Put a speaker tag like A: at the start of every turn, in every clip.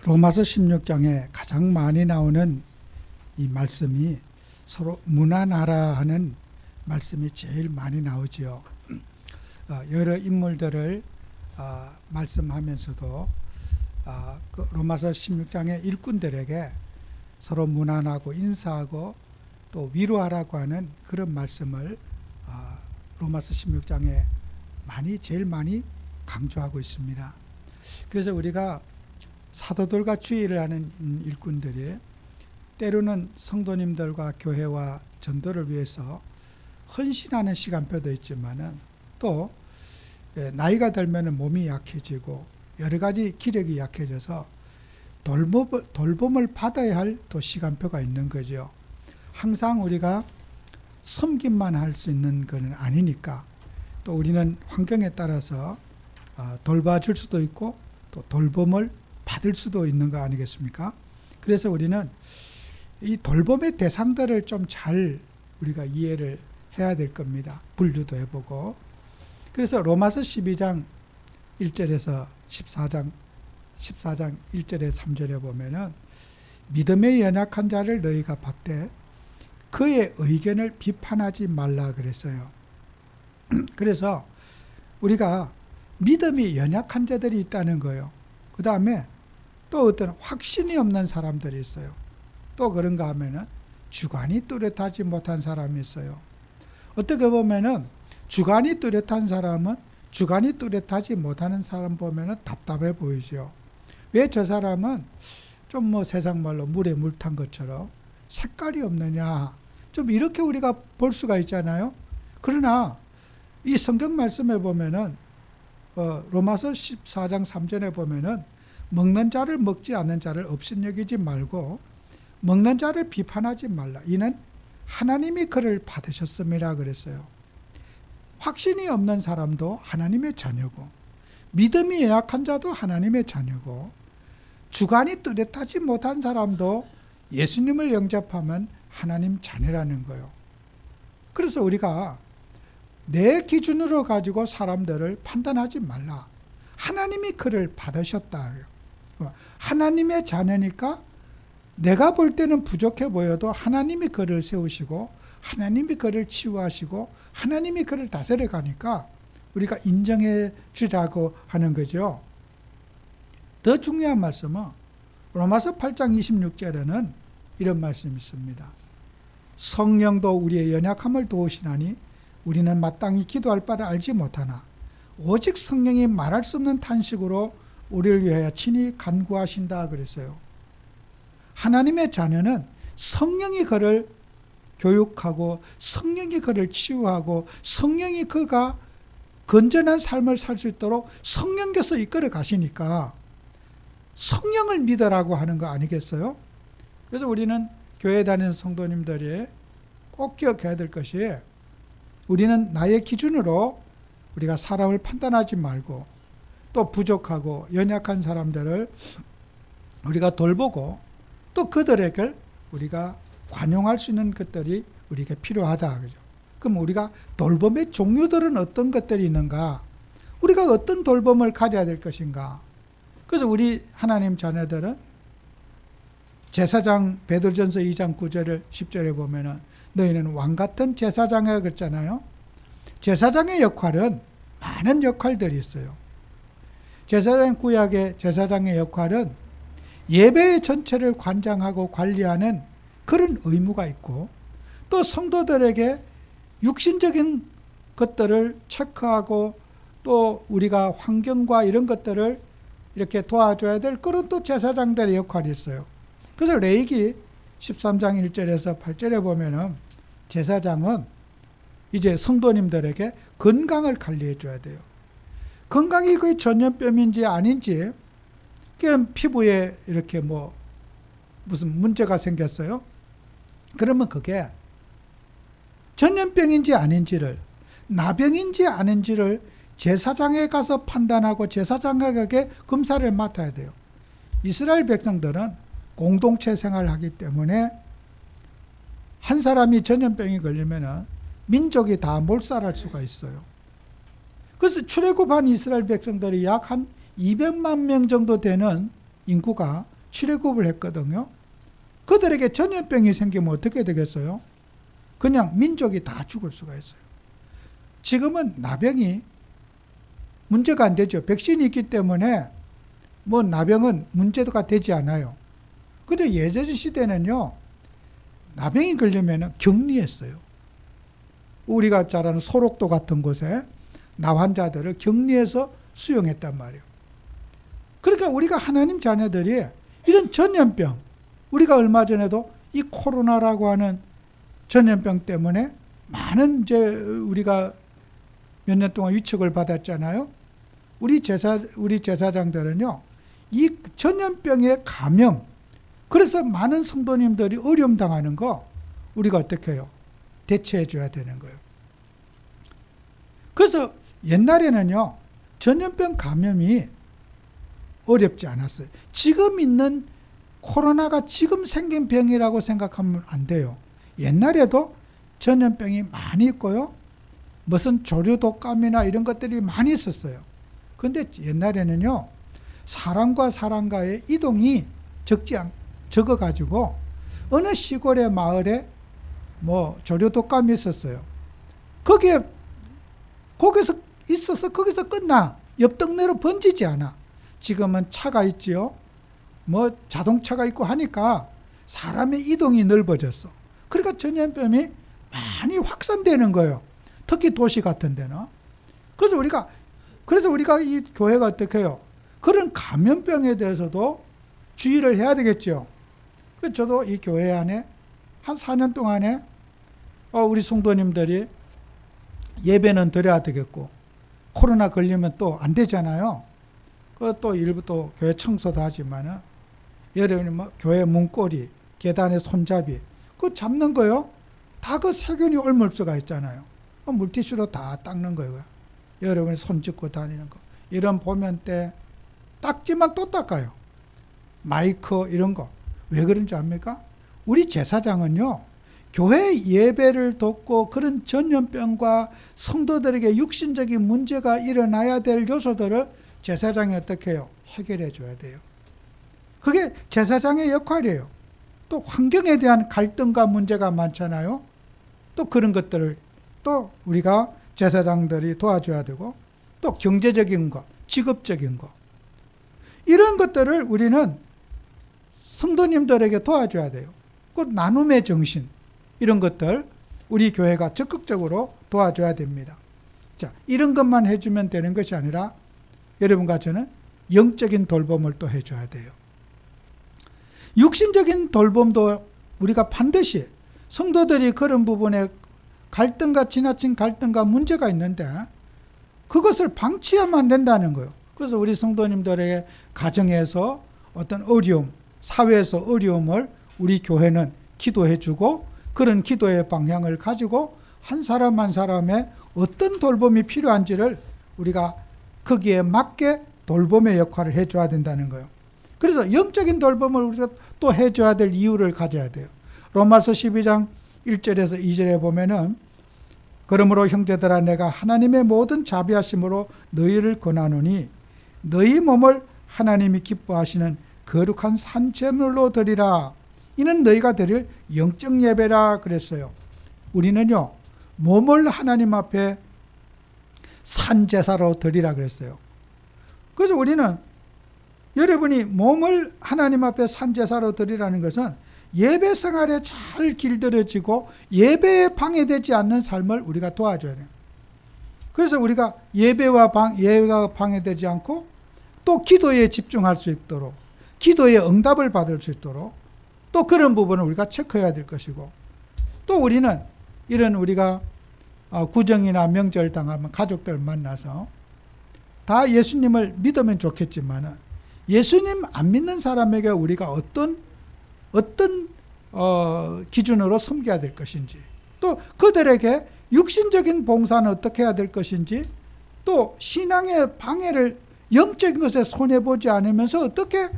A: 로마서 16장에 가장 많이 나오는 이 말씀이 서로 무난하라 하는 말씀이 제일 많이 나오지요. 여러 인물들을 말씀하면서도 그 로마서 16장의 일꾼들에게 서로 무난하고 인사하고 또 위로하라고 하는 그런 말씀을 로마서 16장에 제일 많이 강조하고 있습니다. 그래서 우리가 사도들과 주의를 하는 일꾼들이 때로는 성도님들과 교회와 전도를 위해서 헌신하는 시간표도 있지만은 또 나이가 들면 몸이 약해지고 여러 가지 기력이 약해져서 돌봄을 받아야 할 또 시간표가 있는 거죠. 항상 우리가 섬김만 할 수 있는 것은 아니니까 또 우리는 환경에 따라서 돌봐줄 수도 있고 또 돌봄을 받을 수도 있는 거 아니겠습니까? 그래서 우리는 이 돌봄의 대상들을 좀 잘 우리가 이해를 해야 될 겁니다. 분류도 해보고. 그래서 로마서 12장 1절에서 14장 1절에 3절에 보면은 믿음에 연약한 자를 너희가 받되 그의 의견을 비판하지 말라 그랬어요. 그래서 우리가 믿음이 연약한 자들이 있다는 거예요. 그 다음에 또 어떤 확신이 없는 사람들이 있어요. 또 그런가 하면은 주관이 뚜렷하지 못한 사람이 있어요. 어떻게 보면은 주관이 뚜렷한 사람은 주관이 뚜렷하지 못하는 사람 보면은 답답해 보이죠. 왜 저 사람은 좀 세상 말로 물에 물 탄 것처럼 색깔이 없느냐. 좀 이렇게 우리가 볼 수가 있잖아요. 그러나 이 성경 말씀에 보면은 로마서 14장 3절에 보면은 먹는 자를 먹지 않는 자를 업신여기지 말고 먹는 자를 비판하지 말라. 이는 하나님이 그를 받으셨음이라 그랬어요. 확신이 없는 사람도 하나님의 자녀고 믿음이 약한 자도 하나님의 자녀고 주관이 뚜렷하지 못한 사람도 예수님을 영접하면 하나님 자녀라는 거예요. 그래서 우리가 내 기준으로 가지고 사람들을 판단하지 말라. 하나님이 그를 받으셨다. 하나님의 자녀니까 내가 볼 때는 부족해 보여도 하나님이 그를 세우시고 하나님이 그를 치유하시고 하나님이 그를 다스려 가니까 우리가 인정해 주자고 하는 거죠. 더 중요한 말씀은 로마서 8장 26절에는 이런 말씀이 있습니다. 성령도 우리의 연약함을 도우시나니 우리는 마땅히 기도할 바를 알지 못하나 오직 성령이 말할 수 없는 탄식으로 우리를 위하여 친히 간구하신다 그랬어요. 하나님의 자녀는 성령이 그를 교육하고 성령이 그를 치유하고 성령이 그가 건전한 삶을 살 수 있도록 성령께서 이끌어 가시니까 성령을 믿으라고 하는 거 아니겠어요? 그래서 우리는 교회 다니는 성도님들이 꼭 기억해야 될 것이 우리는 나의 기준으로 우리가 사람을 판단하지 말고 또 부족하고 연약한 사람들을 우리가 돌보고 또 그들에게 우리가 관용할 수 있는 것들이 우리에게 필요하다. 그죠? 그럼 우리가 돌봄의 종류들은 어떤 것들이 있는가? 우리가 어떤 돌봄을 가져야 될 것인가? 그래서 우리 하나님 자녀들은 제사장 베드로전서 2장 9절을 10절에 보면은 너희는 왕같은 제사장이라 그랬잖아요. 제사장의 역할은 많은 역할들이 있어요. 제사장 구약의 제사장의 역할은 예배의 전체를 관장하고 관리하는 그런 의무가 있고 또 성도들에게 육신적인 것들을 체크하고 또 우리가 환경과 이런 것들을 이렇게 도와줘야 될 그런 또 제사장들의 역할이 있어요. 그래서 레위기 13장 1절에서 8절에 보면은 제사장은 이제 성도님들에게 건강을 관리해 줘야 돼요. 건강이 거의 전염병인지 아닌지 피부에 이렇게 무슨 문제가 생겼어요. 그러면 그게 전염병인지 아닌지를 나병인지 아닌지를 제사장에 가서 판단하고 제사장에게 검사를 맡아야 돼요. 이스라엘 백성들은 공동체 생활을 하기 때문에 한 사람이 전염병이 걸리면 민족이 다 몰살할 수가 있어요. 그래서 출애굽한 이스라엘 백성들이 약 한 200만 명 정도 되는 인구가 출애굽을 했거든요. 그들에게 전염병이 생기면 어떻게 되겠어요? 그냥 민족이 다 죽을 수가 있어요. 지금은 나병이 문제가 안 되죠. 백신이 있기 때문에 뭐 나병은 문제가 되지 않아요. 근데 예전 시대는요, 나병이 걸리면 격리했어요. 우리가 잘 아는 소록도 같은 곳에 나 환자들을 격리해서 수용했단 말이에요. 그러니까 우리가 하나님 자녀들이 이런 전염병, 우리가 얼마 전에도 이 코로나라고 하는 전염병 때문에 많은 우리가 몇 년 동안 위축을 받았잖아요. 우리 제사장들은요, 이 전염병의 감염, 그래서 많은 성도님들이 어려움 당하는 거 우리가 어떻게 해요? 대처해 줘야 되는 거예요. 그래서 옛날에는요, 전염병 감염이 어렵지 않았어요. 지금 있는 코로나가 지금 생긴 병이라고 생각하면 안 돼요. 옛날에도 전염병이 많이 있고요. 무슨 조류독감이나 이런 것들이 많이 있었어요. 근데 옛날에는요, 사람과 사람과의 이동이 적어가지고 어느 시골의 마을에 뭐 조류독감이 있었어요. 거기서 있어서 거기서 끝나. 옆 동네로 번지지 않아. 지금은 차가 있지요. 뭐 자동차가 있고 하니까 사람의 이동이 넓어졌어. 그러니까 전염병이 많이 확산되는 거예요. 특히 도시 같은 데는. 그래서 우리가 이 교회가 어떻게 해요? 그런 감염병에 대해서도 주의를 해야 되겠죠. 그래서 저도 이 교회 안에 한 4년 동안에 우리 성도님들이 예배는 드려야 되겠고, 코로나 걸리면 또 안 되잖아요. 또 일부 또 교회 청소도 하지만은, 여러분이 뭐 교회 문고리, 계단의 손잡이, 그거 잡는 거요. 다 그 세균이 옮을 수가 있잖아요. 물티슈로 다 닦는 거예요. 여러분이 손 짚고 다니는 거. 이런 보면 때 닦지만 또 닦아요. 마이크 이런 거. 왜 그런지 압니까? 우리 제사장은요, 교회 예배를 돕고 그런 전염병과 성도들에게 육신적인 문제가 일어나야 될 요소들을 제사장이 어떻게 해요? 해결해 줘야 돼요. 그게 제사장의 역할이에요. 또 환경에 대한 갈등과 문제가 많잖아요. 또 그런 것들을 또 우리가 제사장들이 도와줘야 되고, 또 경제적인 거, 직업적인 거, 이런 것들을 우리는 성도님들에게 도와줘야 돼요. 그 나눔의 정신, 이런 것들 우리 교회가 적극적으로 도와줘야 됩니다. 자, 이런 것만 해주면 되는 것이 아니라 여러분과 저는 영적인 돌봄을 또 해줘야 돼요. 육신적인 돌봄도 우리가 반드시, 성도들이 그런 부분에 지나친 갈등과 문제가 있는데 그것을 방치하면 안 된다는 거예요. 그래서 우리 성도님들에게 가정에서 어떤 어려움, 사회에서 어려움을 우리 교회는 기도해주고, 그런 기도의 방향을 가지고 한 사람 한 사람의 어떤 돌봄이 필요한지를 우리가 거기에 맞게 돌봄의 역할을 해줘야 된다는 거예요. 그래서 영적인 돌봄을 우리가 또 해줘야 될 이유를 가져야 돼요. 로마서 12장 1절에서 2절에 보면은, 그러므로 형제들아, 내가 하나님의 모든 자비하심으로 너희를 권하노니 너희 몸을 하나님이 기뻐하시는 거룩한 산제물로 드리라. 이는 너희가 드릴 영적 예배라 그랬어요. 우리는요, 몸을 하나님 앞에 산제사로 드리라 그랬어요. 그래서 우리는, 여러분이 몸을 하나님 앞에 산제사로 드리라는 것은 예배 생활에 잘 길들여지고 예배에 방해되지 않는 삶을 우리가 도와줘야 돼요. 그래서 우리가 예배가 방해되지 않고 또 기도에 집중할 수 있도록, 기도에 응답을 받을 수 있도록 또 그런 부분을 우리가 체크해야 될 것이고, 또 우리는 이런 우리가 구정이나 명절 당하면 가족들 만나서 다 예수님을 믿으면 좋겠지만 예수님 안 믿는 사람에게 우리가 어떤 기준으로 섬겨야 될 것인지, 또 그들에게 육신적인 봉사는 어떻게 해야 될 것인지, 또 신앙의 방해를, 영적인 것에 손해보지 않으면서 어떻게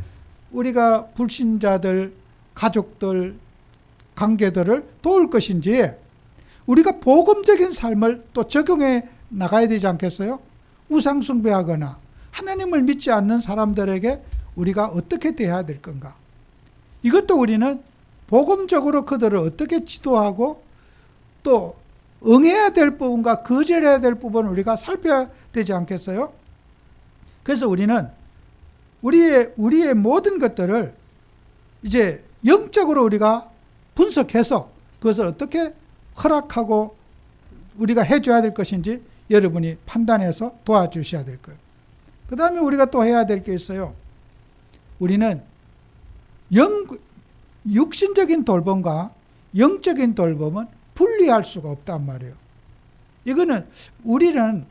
A: 우리가 불신자들, 가족들, 관계들을 도울 것인지, 우리가 복음적인 삶을 또 적용해 나가야 되지 않겠어요? 우상숭배하거나 하나님을 믿지 않는 사람들에게 우리가 어떻게 대해야 될 건가? 이것도 우리는 복음적으로 그들을 어떻게 지도하고 또 응해야 될 부분과 거절해야 될 부분을 우리가 살펴야 되지 않겠어요? 그래서 우리는 우리의 모든 것들을 이제 영적으로 우리가 분석해서 그것을 어떻게 허락하고 우리가 해줘야 될 것인지 여러분이 판단해서 도와주셔야 될 거예요. 그 다음에 우리가 또 해야 될 게 있어요. 우리는 육신적인 돌봄과 영적인 돌봄은 분리할 수가 없단 말이에요. 이거는 우리는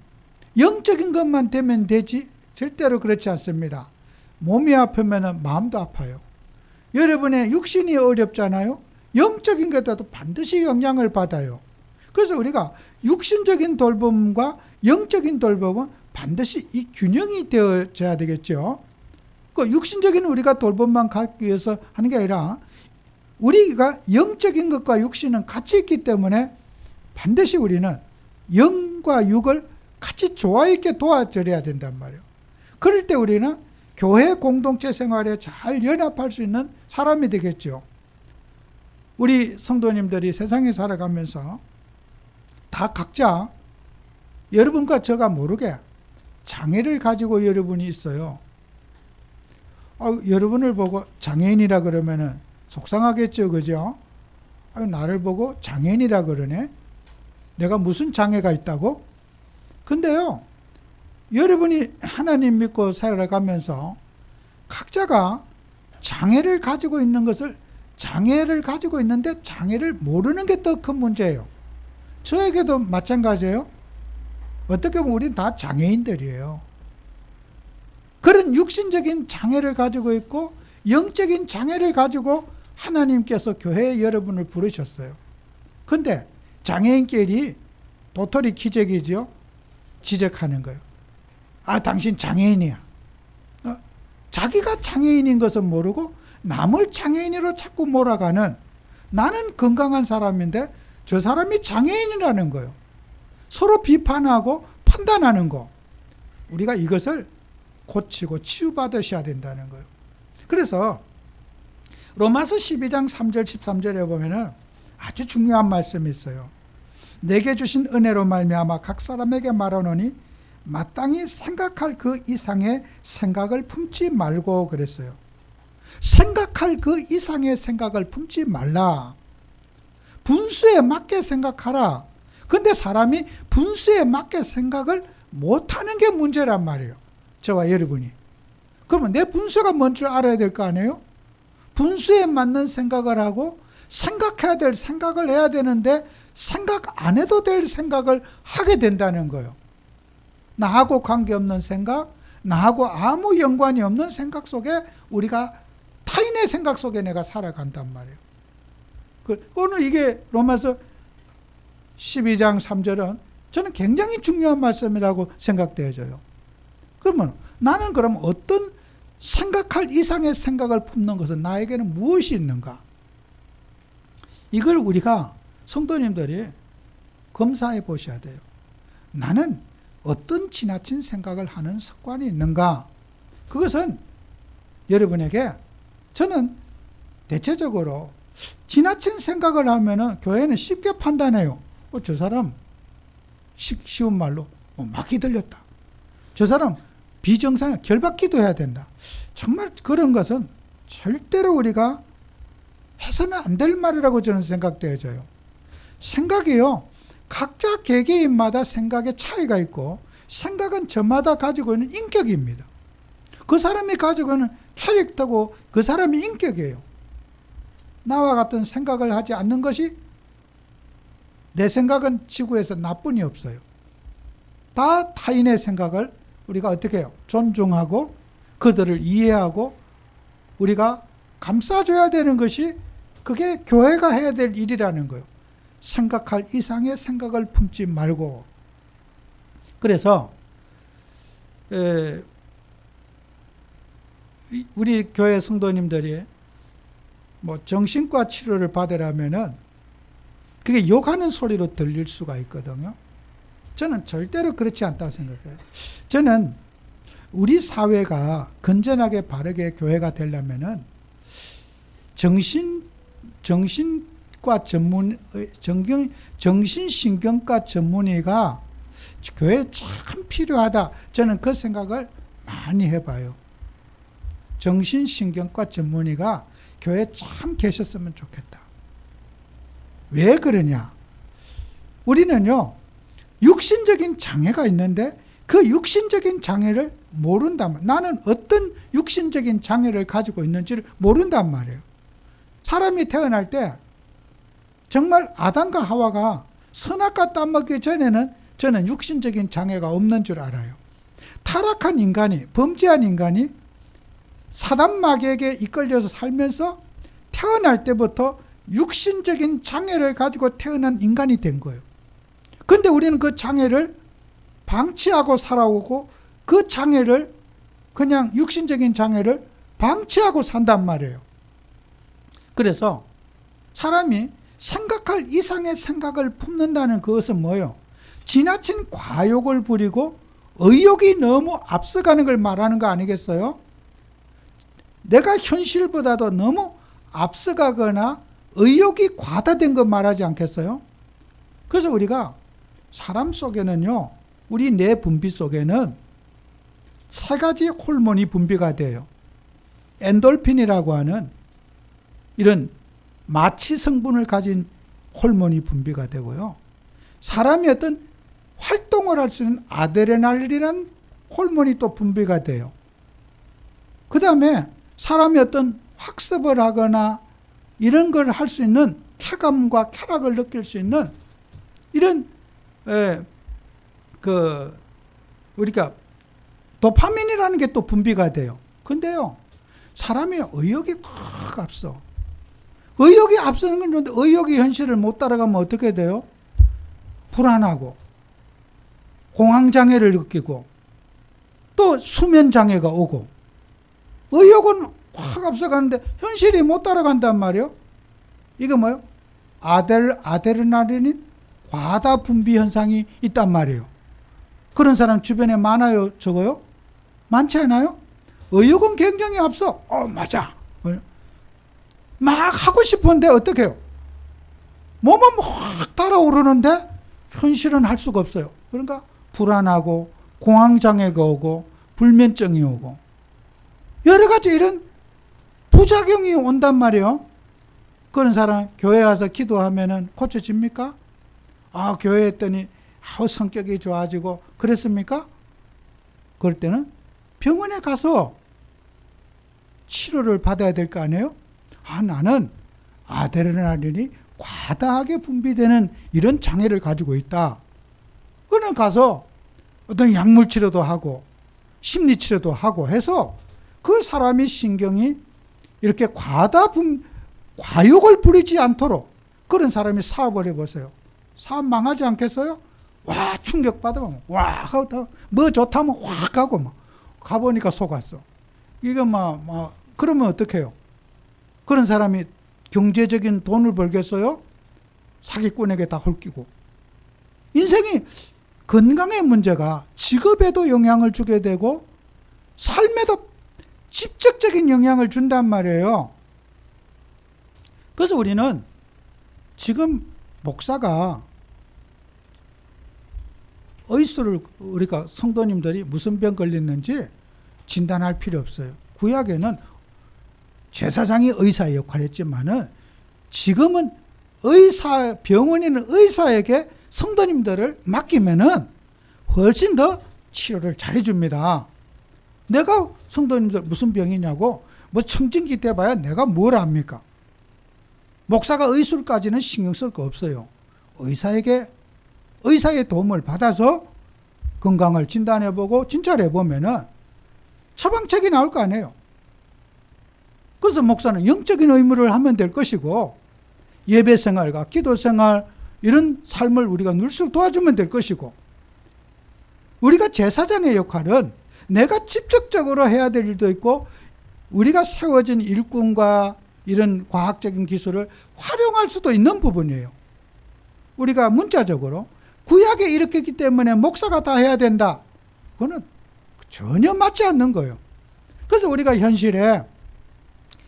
A: 영적인 것만 되면 되지 절대로 그렇지 않습니다. 몸이 아프면 마음도 아파요. 여러분의 육신이 어렵잖아요. 영적인 것에도 반드시 영향을 받아요. 그래서 우리가 육신적인 돌봄과 영적인 돌봄은 반드시 이 균형이 되어져야 되겠죠. 그 육신적인 우리가 돌봄만 갖기 위해서 하는 게 아니라 우리가 영적인 것과 육신은 같이 있기 때문에 반드시 우리는 영과 육을 같이 조화 있게 도와드려야 된단 말이에요. 그럴 때 우리는 교회 공동체 생활에 잘 연합할 수 있는 사람이 되겠죠. 우리 성도님들이 세상에 살아가면서 다 각자 여러분과 저가 모르게 장애를 가지고 여러분이 있어요. 여러분을 보고 장애인이라 그러면은 속상하겠죠, 그죠? 나를 보고 장애인이라 그러네? 내가 무슨 장애가 있다고? 근데요, 여러분이 하나님 믿고 살아가면서 각자가 장애를 가지고 있는 것을 장애를 가지고 있는데 장애를 모르는 게 더 큰 문제예요. 저에게도 마찬가지예요. 어떻게 보면 우리는 다 장애인들이에요. 그런 육신적인 장애를 가지고 있고 영적인 장애를 가지고 하나님께서 교회에 여러분을 부르셨어요. 근데 장애인끼리 도토리 기적이죠. 지적하는 거예요. 당신 장애인이야. 자기가 장애인인 것은 모르고 남을 장애인으로 자꾸 몰아가는, 나는 건강한 사람인데 저 사람이 장애인이라는 거예요. 서로 비판하고 판단하는 거. 우리가 이것을 고치고 치유받으셔야 된다는 거예요. 그래서 로마서 12장 3절 13절에 보면은 아주 중요한 말씀이 있어요. 내게 주신 은혜로 말미암아 각 사람에게 말하노니 마땅히 생각할 그 이상의 생각을 품지 말고 그랬어요. 생각할 그 이상의 생각을 품지 말라. 분수에 맞게 생각하라. 근데 사람이 분수에 맞게 생각을 못하는 게 문제란 말이에요. 저와 여러분이. 그러면 내 분수가 뭔 줄 알아야 될 거 아니에요? 분수에 맞는 생각을 하고 생각해야 될 생각을 해야 되는데 생각 안 해도 될 생각을 하게 된다는 거예요. 나하고 관계없는 생각, 나하고 아무 연관이 없는 생각 속에 우리가 타인의 생각 속에 내가 살아간단 말이에요. 오늘 이게 로마서 12장 3절은 저는 굉장히 중요한 말씀이라고 생각되어져요. 그러면 나는 그럼 어떤 생각할 이상의 생각을 품는 것은 나에게는 무엇이 있는가? 이걸 우리가 성도님들이 검사해 보셔야 돼요. 나는 어떤 지나친 생각을 하는 습관이 있는가? 그것은 여러분에게, 저는 대체적으로 지나친 생각을 하면은 교회는 쉽게 판단해요. 저 사람 쉬운 말로 막이 들렸다. 저 사람 비정상이야. 결박기도 해야 된다. 정말 그런 것은 절대로 우리가 해서는 안 될 말이라고 저는 생각되어져요. 생각이요, 각자 개개인마다 생각의 차이가 있고 생각은 저마다 가지고 있는 인격입니다. 그 사람이 가지고 있는 캐릭터고 그 사람이 인격이에요. 나와 같은 생각을 하지 않는 것이, 내 생각은 지구에서 나뿐이 없어요. 다 타인의 생각을 우리가 어떻게 해요? 존중하고 그들을 이해하고 우리가 감싸줘야 되는 것이, 그게 교회가 해야 될 일이라는 거예요. 생각할 이상의 생각을 품지 말고. 그래서 우리 교회 성도님들이 정신과 치료를 받으려면은 그게 욕하는 소리로 들릴 수가 있거든요. 저는 절대로 그렇지 않다고 생각해요. 저는 우리 사회가 건전하게 바르게 교회가 되려면은 정신과 정신신경과 전문의가 교회에 참 필요하다. 저는 그 생각을 많이 해봐요. 정신신경과 전문의가 교회에 참 계셨으면 좋겠다. 왜 그러냐? 우리는요, 육신적인 장애가 있는데 그 육신적인 장애를 모른단 말이에요. 나는 어떤 육신적인 장애를 가지고 있는지를 모른단 말이에요. 사람이 태어날 때 정말 아담과 하와가 선악과 따먹기 전에는 저는 육신적인 장애가 없는 줄 알아요. 타락한 인간이, 범죄한 인간이 사단 마귀에게 이끌려서 살면서 태어날 때부터 육신적인 장애를 가지고 태어난 인간이 된 거예요. 근데 우리는 그 장애를 방치하고 살아오고 그 장애를 그냥 육신적인 장애를 방치하고 산단 말이에요. 그래서 사람이 생각할 이상의 생각을 품는다는 그것은 뭐예요? 지나친 과욕을 부리고 의욕이 너무 앞서가는 걸 말하는 거 아니겠어요? 내가 현실보다도 너무 앞서가거나 의욕이 과다된 거 말하지 않겠어요? 그래서 우리가 사람 속에는요, 우리 뇌 분비 속에는 세 가지 호르몬이 분비가 돼요. 엔돌핀이라고 하는 이런 마취 성분을 가진 호르몬이 분비가 되고요. 사람이 어떤 활동을 할 수 있는 아드레날린이라는 호르몬이 또 분비가 돼요. 그 다음에 사람이 어떤 학습을 하거나 이런 걸 할 수 있는 쾌감과 쾌락을 느낄 수 있는 이런 우리가 도파민이라는 게 또 분비가 돼요. 근데요, 사람의 의욕이 확 앞서. 의욕이 앞서는 건 좋은데 의욕이 현실을 못 따라가면 어떻게 돼요? 불안하고 공황장애를 느끼고 또 수면장애가 오고 의욕은 확 앞서가는데 현실이 못 따라간단 말이에요. 이거 뭐예요? 아드레날린 과다 분비 현상이 있단 말이에요. 그런 사람 주변에 많아요? 적어요? 많지 않아요? 의욕은 굉장히 앞서. 맞아. 막 하고 싶은데 어떻게 해요? 몸은 확 달아오르는데 현실은 할 수가 없어요. 그러니까 불안하고 공황장애가 오고 불면증이 오고 여러 가지 이런 부작용이 온단 말이에요. 그런 사람 교회 와서 기도하면은 고쳐집니까? 교회 했더니 성격이 좋아지고 그랬습니까? 그럴 때는 병원에 가서 치료를 받아야 될 거 아니에요? 나는 아드레날린이 과다하게 분비되는 이런 장애를 가지고 있다. 그러면 가서 어떤 약물 치료도 하고 심리 치료도 하고 해서 그 사람이 신경이 이렇게 과욕을 부리지 않도록 그런 사람이 사업을 해보세요. 사업 망하지 않겠어요? 와, 충격받으면 와 하고 뭐 좋다면 확 가고 막 가보니까 속았어. 이거 그러면 어떻게 해요? 그런 사람이 경제적인 돈을 벌겠어요? 사기꾼에게 다 홀끼고. 인생이 건강의 문제가 직업에도 영향을 주게 되고 삶에도 직접적인 영향을 준단 말이에요. 그래서 우리는 지금 목사가 의술을 우리가 성도님들이 무슨 병 걸렸는지 진단할 필요 없어요. 구약에는 제사장이 의사의 역할을 했지만은 지금은 병원에는 의사에게 성도님들을 맡기면은 훨씬 더 치료를 잘해줍니다. 내가 성도님들 무슨 병이냐고 청진기 때 봐야 내가 뭘 압니까? 목사가 의술까지는 신경 쓸 거 없어요. 의사의 도움을 받아서 건강을 진단해보고 진찰을 해보면은 처방책이 나올 거 아니에요. 그래서 목사는 영적인 의무를 하면 될 것이고 예배생활과 기도생활 이런 삶을 우리가 누릴수록 도와주면 될 것이고 우리가 제사장의 역할은 내가 직접적으로 해야 될 일도 있고 우리가 세워진 일꾼과 이런 과학적인 기술을 활용할 수도 있는 부분이에요. 우리가 문자적으로 구약에 이렇게 했기 때문에 목사가 다 해야 된다. 그거는 전혀 맞지 않는 거예요. 그래서 우리가 현실에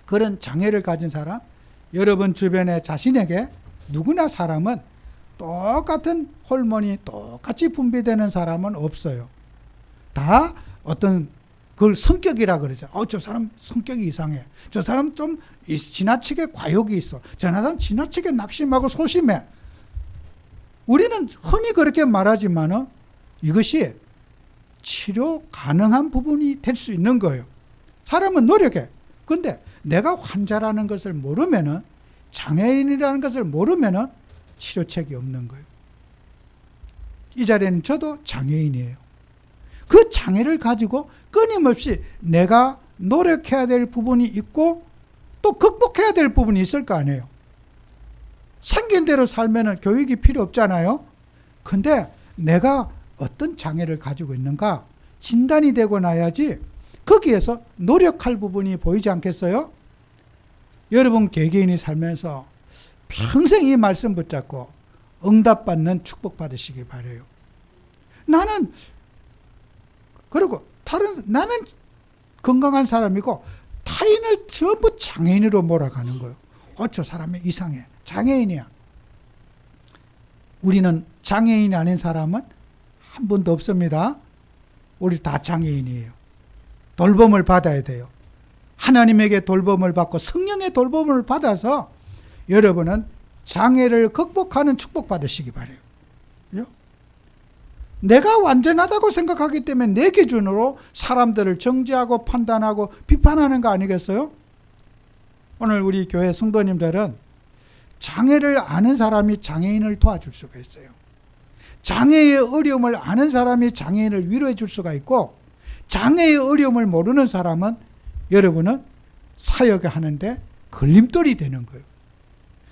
A: 그런 장애를 가진 사람, 여러분 주변에 자신에게 누구나 사람은 똑같은 호르몬이 똑같이 분비되는 사람은 없어요. 다 어떤 그걸 성격이라 그러죠. 저 사람 성격이 이상해. 저 사람 좀 지나치게 과욕이 있어. 저 사람 지나치게 낙심하고 소심해. 우리는 흔히 그렇게 말하지만 이것이 치료 가능한 부분이 될 수 있는 거예요. 사람은 노력해. 근데 내가 환자라는 것을 모르면은, 장애인이라는 것을 모르면은 치료책이 없는 거예요. 이 자리에는 저도 장애인이에요. 그 장애를 가지고 끊임없이 내가 노력해야 될 부분이 있고 또 극복해야 될 부분이 있을 거 아니에요. 생긴 대로 살면은 교육이 필요 없잖아요. 근데 내가 어떤 장애를 가지고 있는가 진단이 되고 나야지 거기에서 노력할 부분이 보이지 않겠어요? 여러분 개개인이 살면서 평생 이 말씀 붙잡고 응답받는 축복 받으시기 바라요. 나는 건강한 사람이고 타인을 전부 장애인으로 몰아가는 거예요. 저 사람이 이상해. 장애인이야. 우리는 장애인이 아닌 사람은 한 분도 없습니다. 우리 다 장애인이에요. 돌봄을 받아야 돼요. 하나님에게 돌봄을 받고 성령의 돌봄을 받아서 여러분은 장애를 극복하는 축복 받으시기 바라요. 내가 완전하다고 생각하기 때문에 내 기준으로 사람들을 정죄하고 판단하고 비판하는 거 아니겠어요? 오늘 우리 교회 성도님들은 장애를 아는 사람이 장애인을 도와줄 수가 있어요. 장애의 어려움을 아는 사람이 장애인을 위로해 줄 수가 있고, 장애의 어려움을 모르는 사람은 여러분은 사역을 하는데 걸림돌이 되는 거예요.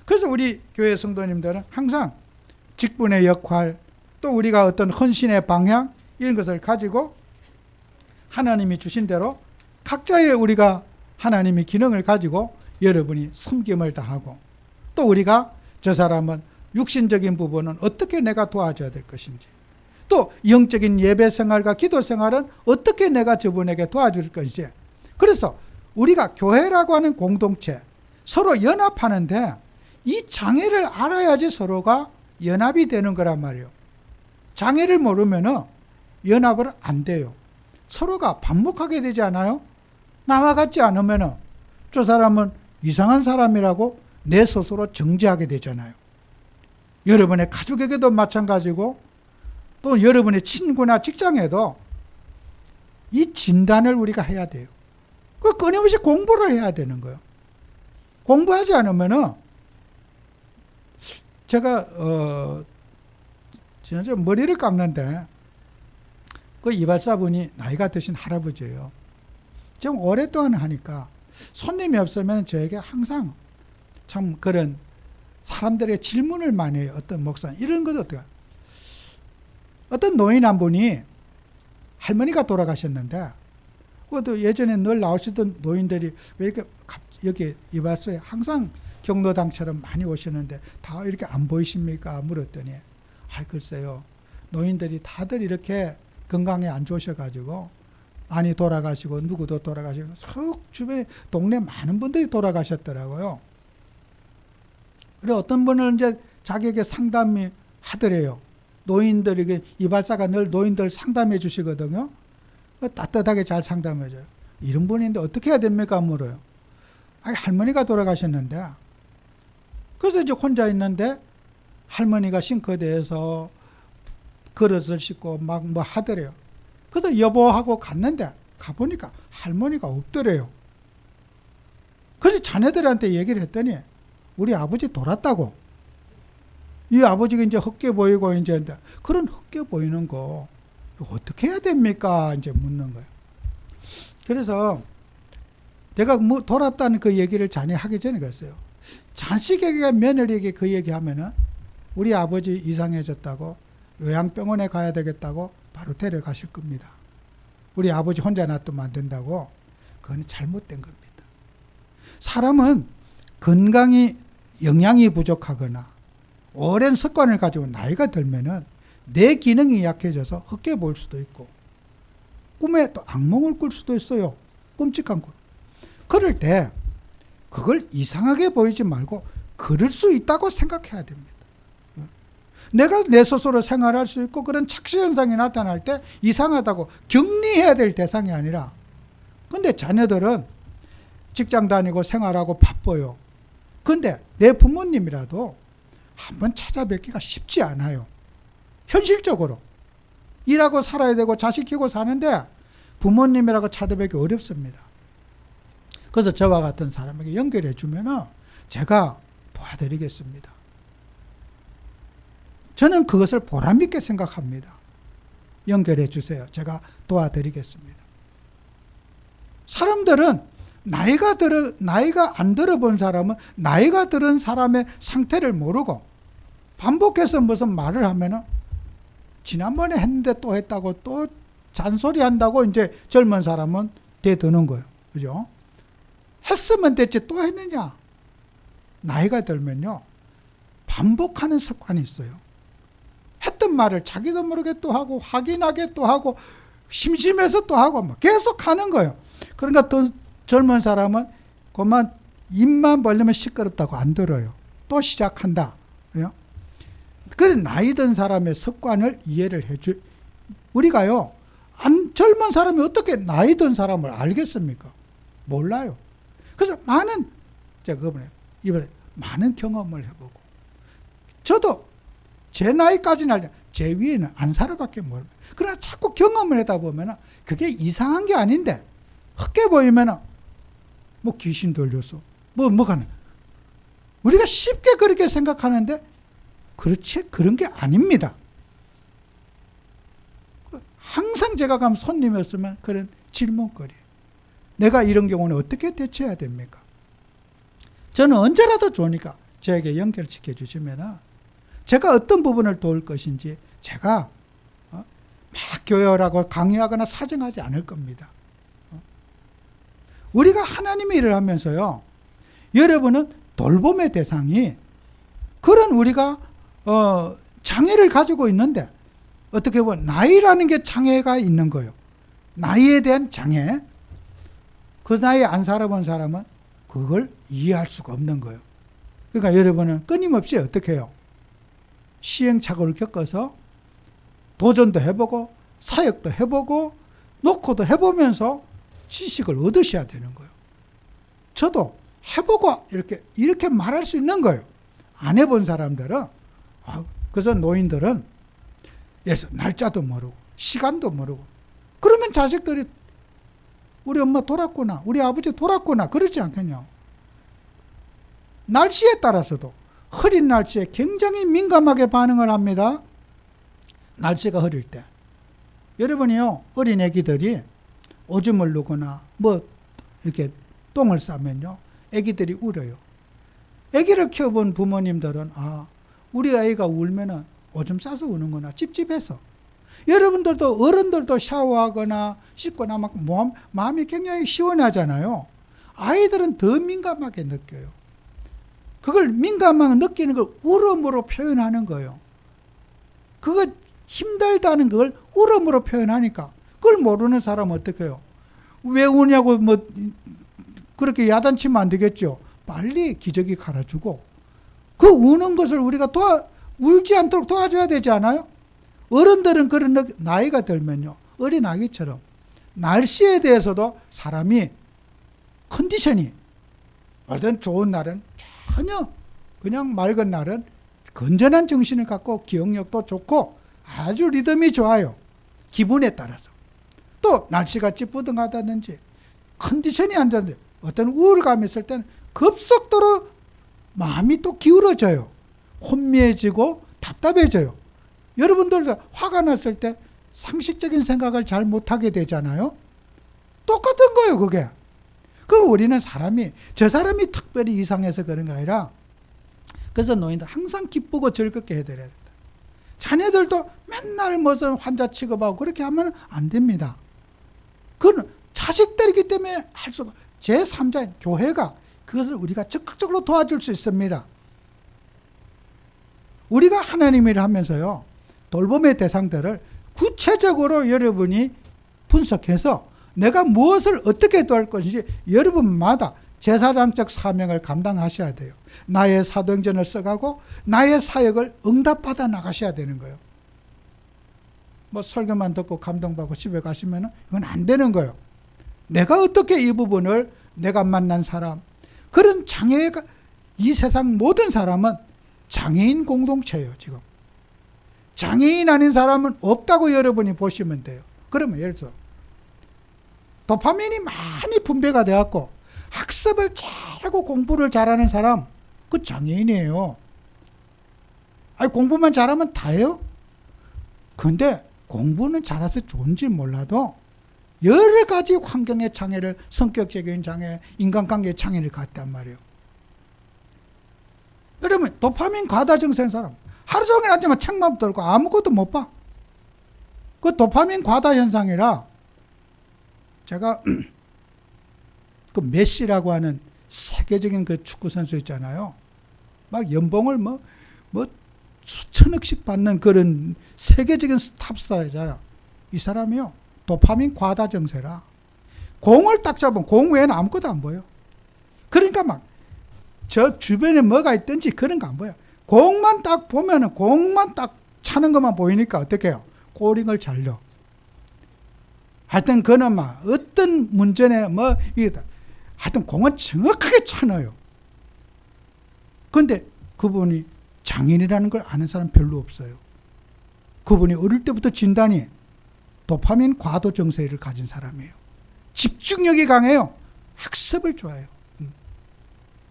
A: 그래서 우리 교회 성도님들은 항상 직분의 역할, 또 우리가 어떤 헌신의 방향, 이런 것을 가지고 하나님이 주신 대로 각자의 우리가 하나님의 기능을 가지고 여러분이 섬김을 다하고, 또 우리가 저 사람은 육신적인 부분은 어떻게 내가 도와줘야 될 것인지, 또 영적인 예배 생활과 기도 생활은 어떻게 내가 저분에게 도와줄 것인지. 그래서 우리가 교회라고 하는 공동체, 서로 연합하는데 이 장애를 알아야지 서로가 연합이 되는 거란 말이에요. 장애를 모르면 연합을 안 돼요. 서로가 반목하게 되지 않아요? 나와 같지 않으면 저 사람은 이상한 사람이라고 내 스스로 정죄하게 되잖아요. 여러분의 가족에게도 마찬가지고 또 여러분의 친구나 직장에도 이 진단을 우리가 해야 돼요. 그 끊임없이 공부를 해야 되는 거예요. 공부하지 않으면 제가 지난주에 머리를 깎는데 그 이발사분이 나이가 드신 할아버지예요. 좀 오랫동안 하니까 손님이 없으면 저에게 항상 참 그런 사람들의 질문을 많이 해요. 어떤 목사 이런 것도 어때요? 어떤 노인 한 분이 할머니가 돌아가셨는데 그것도 예전에 늘 나오시던 노인들이 왜 이렇게 여기 이발소에 항상 경로당처럼 많이 오시는데 다 이렇게 안 보이십니까? 물었더니 글쎄요. 노인들이 다들 이렇게 건강에 안 좋으셔가지고 많이 돌아가시고 누구도 돌아가시고 주변에 동네 많은 분들이 돌아가셨더라고요. 그리고 어떤 분은 이제 자기에게 상담이 하더래요. 노인들에게 이발사가 늘 노인들 상담해 주시거든요. 따뜻하게 잘 상담해 줘요. 이런 분인데 어떻게 해야 됩니까? 물어요. 할머니가 돌아가셨는데 그래서 이제 혼자 있는데 할머니가 싱크대에서 그릇을 씻고 막 뭐 하더래요. 그래서 여보하고 갔는데 가보니까 할머니가 없더래요. 그래서 자네들한테 얘기를 했더니 우리 아버지 돌았다고. 이 아버지가 이제 헛게 보이고 이제 그런 헛게 보이는 거 어떻게 해야 됩니까? 이제 묻는 거예요. 그래서 제가 뭐 돌았다는 그 얘기를 자네 하기 전에 그랬어요. 자식에게 며느리에게 그 얘기하면은 우리 아버지 이상해졌다고 요양병원에 가야 되겠다고 바로 데려가실 겁니다. 우리 아버지 혼자 놔두면 안 된다고. 그건 잘못된 겁니다. 사람은 건강이 영양이 부족하거나 오랜 습관을 가지고 나이가 들면은 내 기능이 약해져서 헛게 보일 수도 있고 꿈에 또 악몽을 꿀 수도 있어요. 끔찍한 거. 그럴 때 그걸 이상하게 보이지 말고 그럴 수 있다고 생각해야 됩니다. 내가 내 스스로 생활할 수 있고 그런 착시 현상이 나타날 때 이상하다고 격리해야 될 대상이 아니라, 근데 자녀들은 직장 다니고 생활하고 바빠요. 근데 내 부모님이라도 한번 찾아뵙기가 쉽지 않아요. 현실적으로 일하고 살아야 되고 자식 키우고 사는데 부모님이라고 찾아뵙기 어렵습니다. 그래서 저와 같은 사람에게 연결해 주면 제가 도와드리겠습니다. 저는 그것을 보람있게 생각합니다. 연결해 주세요. 제가 도와드리겠습니다. 사람들은 나이가 안 들어본 사람은 나이가 들은 사람의 상태를 모르고 반복해서 무슨 말을 하면은 지난번에 했는데 또 했다고 또 잔소리 한다고 이제 젊은 사람은 대드는 거예요. 그죠? 했으면 됐지 또 했느냐? 나이가 들면요, 반복하는 습관이 있어요. 했던 말을 자기도 모르게 또 하고 확인하게 또 하고 심심해서 또 하고 막 계속 하는 거예요. 그러니까 더 젊은 사람은 그만 입만 벌리면 시끄럽다고 안 들어요. 또 시작한다. 그래, 나이 든 사람의 습관을 이해를 해주. 우리가요, 젊은 사람이 어떻게 나이 든 사람을 알겠습니까? 몰라요. 그래서 이번에 많은 경험을 해보고, 저도 제 나이까지는 알죠. 제 위에는 안 살아밖에 모릅니다. 그러나 자꾸 경험을 하다 보면 그게 이상한 게 아닌데, 헛게 보이면 뭐 귀신 들렸어. 뭐가 나. 우리가 쉽게 그렇게 생각하는데, 그렇지, 그런 게 아닙니다. 항상 제가 가면 손님이었으면 그런 질문거리. 내가 이런 경우는 어떻게 대처해야 됩니까? 저는 언제라도 좋으니까 저에게 연결시켜 주시면 제가 어떤 부분을 도울 것인지 제가 막 교열하고 강의하거나 사정하지 않을 겁니다. 우리가 하나님의 일을 하면서요, 여러분은 돌봄의 대상이 그런 우리가 장애를 가지고 있는데, 어떻게 보면 나이라는 게 장애가 있는 거예요. 나이에 대한 장애. 그 나이에 안 살아본 사람은 그걸 이해할 수가 없는 거예요. 그러니까 여러분은 끊임없이 어떻게 해요? 시행착오를 겪어서 도전도 해보고 사역도 해보고 노크도 해보면서 지식을 얻으셔야 되는 거예요. 저도 해보고 이렇게 말할 수 있는 거예요. 안 해본 사람들은, 그래서 노인들은 예를 들어서 날짜도 모르고 시간도 모르고, 그러면 자식들이 우리 엄마 돌았구나, 우리 아버지 돌았구나 그러지 않겠냐. 날씨에 따라서도 흐린 날씨에 굉장히 민감하게 반응을 합니다. 날씨가 흐릴 때 여러분이요, 어린 애기들이 오줌을 누거나 뭐 이렇게 똥을 싸면요, 애기들이 울어요. 애기를 키워본 부모님들은 우리 아이가 울면은 오줌 싸서 우는구나, 찝찝해서. 여러분들도 어른들도 샤워하거나 씻거나 막 마음이 굉장히 시원하잖아요. 아이들은 더 민감하게 느껴요. 그걸 민감하게 느끼는 걸 울음으로 표현하는 거예요. 그거 힘들다는 걸 울음으로 표현하니까 그걸 모르는 사람은 어떻게 해요? 왜 우냐고 그렇게 야단치면 안 되겠죠. 빨리 기저귀 갈아주고 그 우는 것을 우리가 울지 않도록 도와줘야 되지 않아요? 어른들은 그런 나이가 들면요, 어린 아기처럼 날씨에 대해서도 사람이 컨디션이 어떤 좋은 날은 전혀 그냥 맑은 날은 건전한 정신을 갖고 기억력도 좋고 아주 리듬이 좋아요. 기분에 따라서. 또 날씨가 찌뿌둥하다든지 컨디션이 안 좋은데 어떤 우울감이 있을 때는 급속도로 마음이 또 기울어져요. 혼미해지고 답답해져요. 여러분들도 화가 났을 때 상식적인 생각을 잘 못하게 되잖아요. 똑같은 거예요, 그게. 우리는 저 사람이 특별히 이상해서 그런 게 아니라, 그래서 노인들 항상 기쁘고 즐겁게 해드려야 된다. 자녀들도 맨날 무슨 환자 취급하고 그렇게 하면 안 됩니다. 그건 자식들이기 때문에 할 수가, 제3자인 교회가 그것을 우리가 적극적으로 도와줄 수 있습니다. 우리가 하나님 일을 하면서요, 돌봄의 대상들을 구체적으로 여러분이 분석해서 내가 무엇을 어떻게 도울 것인지 여러분마다 제사장적 사명을 감당하셔야 돼요. 나의 사도행전을 써가고 나의 사역을 응답받아 나가셔야 되는 거예요. 뭐 설교만 듣고 감동받고 집에 가시면 이건 안 되는 거예요. 내가 어떻게 이 부분을 내가 만난 사람, 그런 장애가, 이 세상 모든 사람은 장애인 공동체예요. 지금 장애인 아닌 사람은 없다고 여러분이 보시면 돼요. 그러면 예를 들어 도파민이 많이 분배가 되었고 학습을 잘하고 공부를 잘하는 사람, 그 장애인이에요. 아니 공부만 잘하면 다예요? 근데 공부는 잘해서 좋은지 몰라도 여러 가지 환경의 장애를, 성격적인 장애, 인간관계의 장애를 갖단 말이에요. 여러분 도파민 과다 증세인 사람 하루 종일 앉으면 책만 들고 아무것도 못 봐. 그 도파민 과다 현상이라 제가 그 메시라고 하는 세계적인 그 축구 선수 있잖아요. 막 연봉을 뭐 수천억씩 받는 그런 세계적인 탑스타잖아. 이 사람이요. 도파민 과다 증세라. 공을 딱 잡으면 공 외에는 아무것도 안 보여. 그러니까 막 저 주변에 뭐가 있든지 그런 거 안 보여. 공만 딱 보면은 공만 딱 차는 것만 보이니까 어떻게 해요? 꼬링을 잘 넣어. 하여튼 그는 막 어떤 문제에 뭐 이거다. 하여튼 공은 정확하게 차넣어요. 그런데 그분이 장애인이라는 걸 아는 사람 별로 없어요. 그분이 어릴 때부터 진단이 도파민 과도 증세를 가진 사람이에요. 집중력이 강해요. 학습을 좋아해요.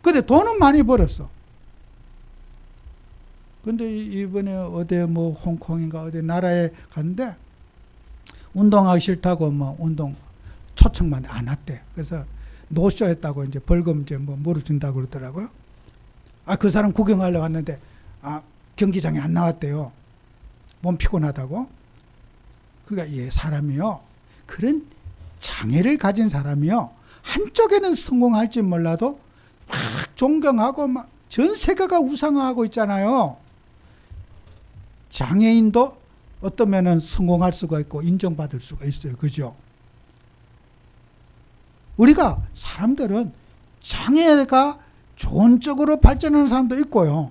A: 근데 돈은 많이 벌었어. 근데 이번에 어디 뭐 홍콩인가 어디 나라에 갔는데 운동하기 싫다고 뭐 운동 초청만 안 왔대. 그래서 노쇼했다고 이제 벌금 이제 뭐 물어준다고 그러더라고요. 아, 그 사람 구경하려고 왔는데 경기장에 안 나왔대요. 몸 피곤하다고. 그러니까 이 사람이요. 그런 장애를 가진 사람이요. 한쪽에는 성공할지 몰라도 막 존경하고 막 전 세계가 우상화하고 있잖아요. 장애인도 어떠면은 성공할 수가 있고 인정받을 수가 있어요. 그죠? 우리가 사람들은 장애가 좋은 쪽으로 발전하는 사람도 있고요.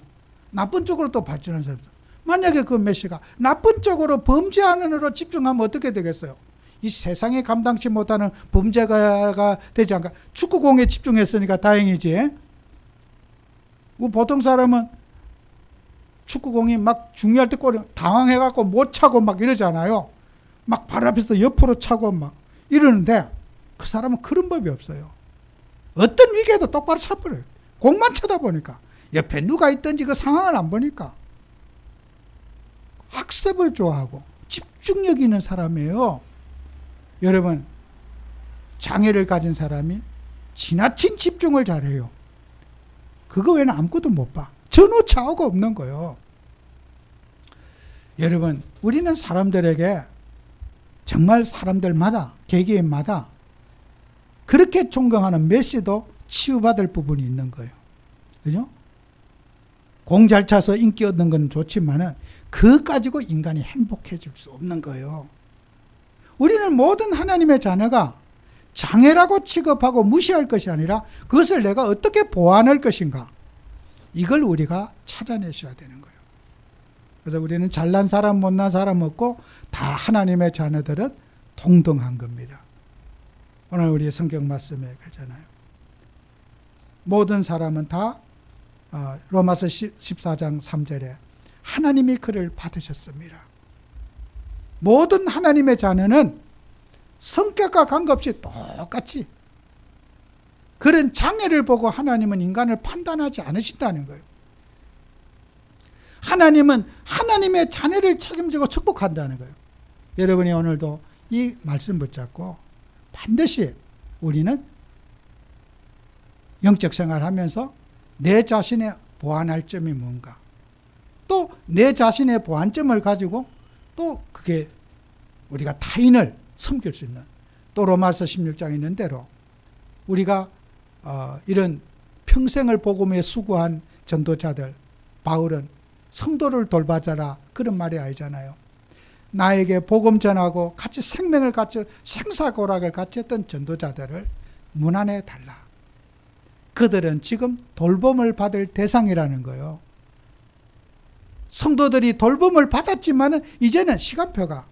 A: 나쁜 쪽으로 또 발전하는 사람도. 만약에 그 메시가 나쁜 쪽으로 범죄하는 으로 집중하면 어떻게 되겠어요? 이 세상에 감당치 못하는 범죄가 되지 않을까? 축구공에 집중했으니까 다행이지. 보통 사람은 축구공이 막 중요할 때 골이 당황해갖고 못 차고 막 이러잖아요. 막 발 앞에서 옆으로 차고 막 이러는데 그 사람은 그런 법이 없어요. 어떤 위기에도 똑바로 차버려요. 공만 쳐다보니까. 옆에 누가 있든지 그 상황을 안 보니까. 학습을 좋아하고 집중력 있는 사람이에요. 여러분, 장애를 가진 사람이 지나친 집중을 잘해요. 그거 외에는 아무것도 못 봐. 전후차오가 없는 거예요. 여러분, 우리는 사람들에게 정말 사람들마다, 개개인마다 그렇게 존경하는 메시도 치유받을 부분이 있는 거예요. 그죠? 공 잘 차서 인기 얻는 건 좋지만은 그거 가지고 인간이 행복해질 수 없는 거예요. 우리는 모든 하나님의 자녀가 장애라고 취급하고 무시할 것이 아니라 그것을 내가 어떻게 보완할 것인가, 이걸 우리가 찾아내셔야 되는 거예요. 그래서 우리는 잘난 사람 못난 사람 없고 다 하나님의 자녀들은 동등한 겁니다. 오늘 우리 성경 말씀에 그러잖아요. 모든 사람은 다 로마서 14장 3절에 하나님이 그를 받으셨습니다. 모든 하나님의 자녀는 성격과 관계없이 똑같이 그런 장애를 보고 하나님은 인간을 판단하지 않으신다는 거예요. 하나님은 하나님의 자녀를 책임지고 축복한다는 거예요. 여러분이 오늘도 이 말씀 붙잡고 반드시 우리는 영적 생활하면서 내 자신의 보완할 점이 뭔가, 또 내 자신의 보완점을 가지고 또 그게 우리가 타인을 섬길 수 있는, 또 로마서 16장에 있는 대로 우리가 이런 평생을 복음에 수고한 전도자들, 바울은 성도를 돌봐자라 그런 말이 아니잖아요. 나에게 복음 전하고 같이 생명을 같이 생사고락을 같이 했던 전도자들을 문안해 달라. 그들은 지금 돌봄을 받을 대상이라는 거예요. 성도들이 돌봄을 받았지만 이제는 시간표가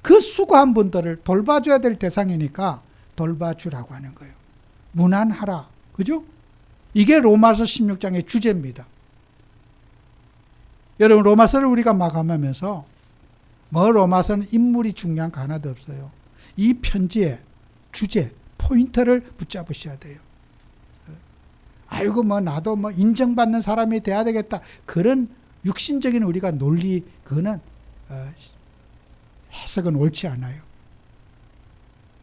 A: 그 수고한 분들을 돌봐줘야 될 대상이니까 돌봐주라고 하는 거예요. 무난하라. 그죠? 이게 로마서 16장의 주제입니다. 여러분, 로마서를 우리가 마감하면서 로마서는 인물이 중요한 거 하나도 없어요. 이 편지의 주제, 포인트를 붙잡으셔야 돼요. 아이고 나도 인정받는 사람이 돼야 되겠다. 그런 육신적인 우리가 논리, 그거는 해석은 옳지 않아요.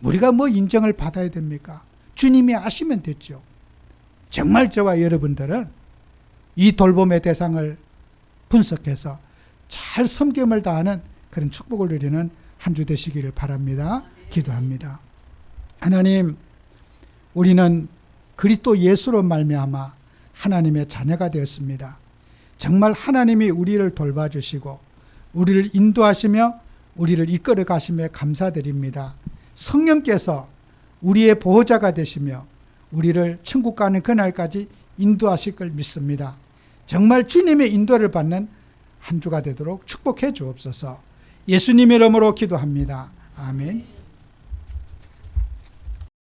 A: 우리가 인정을 받아야 됩니까? 주님이 아시면 됐죠. 정말 저와 여러분들은 이 돌봄의 대상을 분석해서 잘 섬김을 다하는 그런 축복을 누리는 한 주 되시기를 바랍니다. 기도합니다. 하나님, 우리는 그리스도 예수로 말미암아 하나님의 자녀가 되었습니다. 정말 하나님이 우리를 돌봐주시고 우리를 인도하시며 우리를 이끌어 가시며 감사드립니다. 성령께서 우리의 보호자가 되시며 우리를 천국 가는 그날까지 인도하실 걸 믿습니다. 정말 주님의 인도를 받는 한 주가 되도록 축복해 주옵소서. 예수님의 이름으로 기도합니다. 아멘.